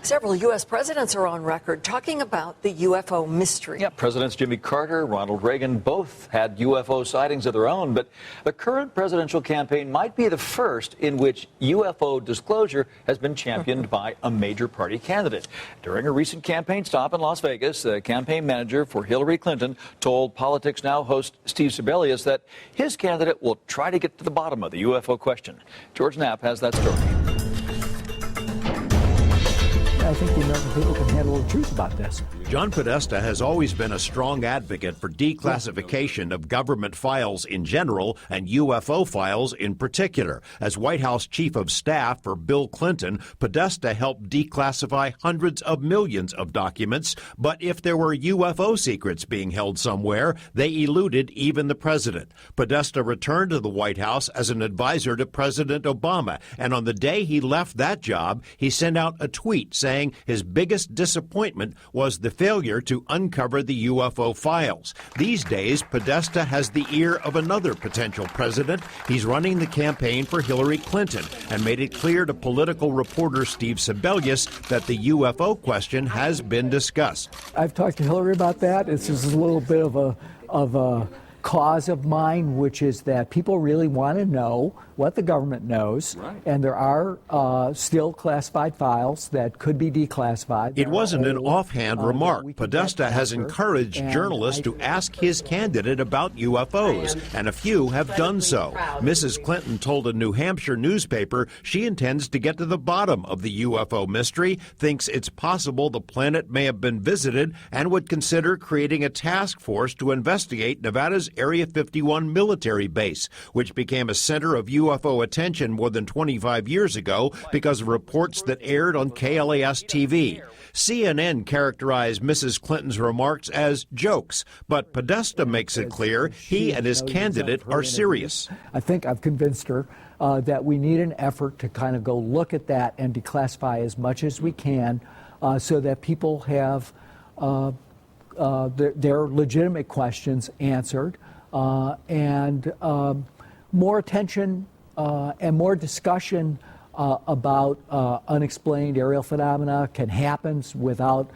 Several U.S. presidents are on record talking about the UFO mystery. Yeah, Presidents Jimmy Carter, Ronald Reagan both had UFO sightings of their own, but the current presidential campaign might be the first in which UFO disclosure has been championed by a major party candidate. During a recent campaign stop in Las Vegas, the campaign manager for Hillary Clinton told Politics Now host Steve Sebelius that his candidate will try to get to the bottom of the UFO question. George Knapp has that story. I think the American people can handle the truth about this. John Podesta has always been a strong advocate for declassification of government files in general and UFO files in particular. As White House Chief of Staff for Bill Clinton, Podesta helped declassify hundreds of millions of documents, but if there were UFO secrets being held somewhere, they eluded even the president. Podesta returned to the White House as an advisor to President Obama, and on the day he left that job, he sent out a tweet saying his biggest disappointment was the failure to uncover the UFO files. These days, Podesta has the ear of another potential president. He's running the campaign for Hillary Clinton and made it clear to political reporter Steve Sebelius that the UFO question has been discussed. I've talked to Hillary about that. It's just a little bit of a cause of mine, which is that people really want to know what the government knows, and there are still classified files that could be declassified. It wasn't an offhand remark. Podesta has encouraged journalists to ask his candidate about UFOs, and a few have done so. Mrs. Clinton told a New Hampshire newspaper she intends to get to the bottom of the UFO mystery, thinks it's possible the planet may have been visited, and would consider creating a task force to investigate Nevada's Area 51 military base, which became a center of UFO attention more than 25 years ago because of reports that aired on KLAS TV. CNN characterized Mrs. Clinton's remarks as jokes, but Podesta makes it clear he and his candidate are serious. I think I've convinced her that we need an effort to kind of go look at that and declassify as much as we can so that people have their legitimate questions answered, and more attention and more discussion about unexplained aerial phenomena can happen without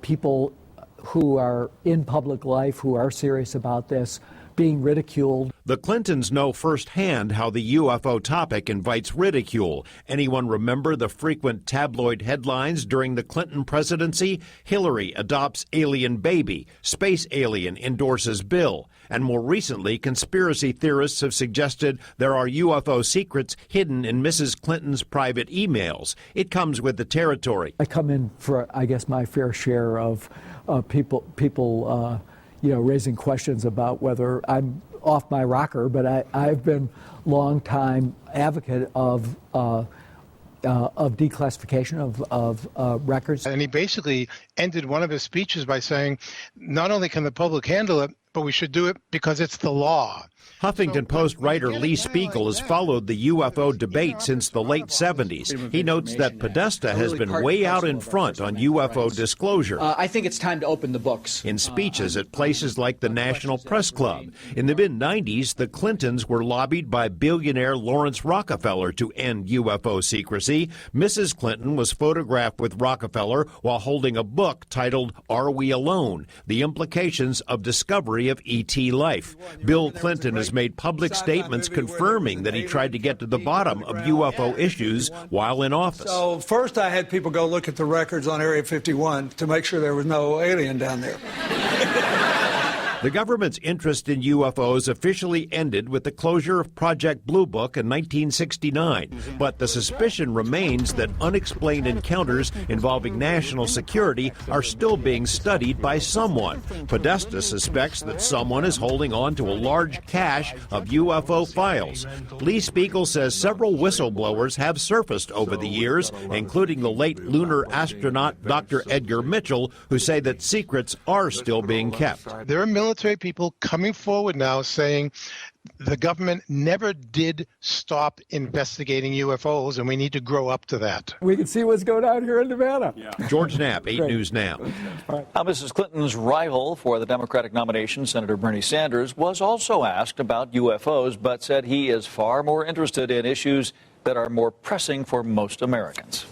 people who are in public life, who are serious about this, being ridiculed. The Clintons know firsthand how the UFO topic invites ridicule. Anyone remember the frequent tabloid headlines during the Clinton presidency? Hillary adopts alien baby, space alien endorses bill. And more recently, conspiracy theorists have suggested there are UFO secrets hidden in Mrs. Clinton's private emails. It comes with the territory. I come in for, I guess, my fair share of people raising questions about whether I'm off my rocker, but I've been long time advocate of declassification of records. And he basically ended one of his speeches by saying, not only can the public handle it, but we should do it because it's the law. Huffington Post writer Lee Spiegel has followed the UFO debate since the late 70s. He notes that Podesta has been way out in front on UFO disclosure. I think it's time to open the books. In speeches at places like the National Press Club. In the mid-90s, the Clintons were lobbied by billionaire Lawrence Rockefeller to end UFO secrecy. Mrs. Clinton was photographed with Rockefeller while holding a book titled Are We Alone? The Implications of Discovery of ET Life. Bill Clinton has made public statements confirming that he tried to get to the bottom of UFO issues while in office. So first I had people go look at the records on Area 51 to make sure there was no alien down there. The government's interest in UFOs officially ended with the closure of Project Blue Book in 1969, but the suspicion remains that unexplained encounters involving national security are still being studied by someone. Podesta suspects that someone is holding on to a large cache of UFO files. Lee Spiegel says several whistleblowers have surfaced over the years, including the late lunar astronaut Dr. Edgar Mitchell, who say that secrets are still being kept. There are military people coming forward now saying the government never did stop investigating UFOs, and we need to grow up to that. We can see what's going on here in Nevada. George Knapp, 8 News Now. Now, Mrs. Clinton's rival for the Democratic nomination, Senator Bernie Sanders, was also asked about UFOs, but said he is far more interested in issues that are more pressing for most Americans.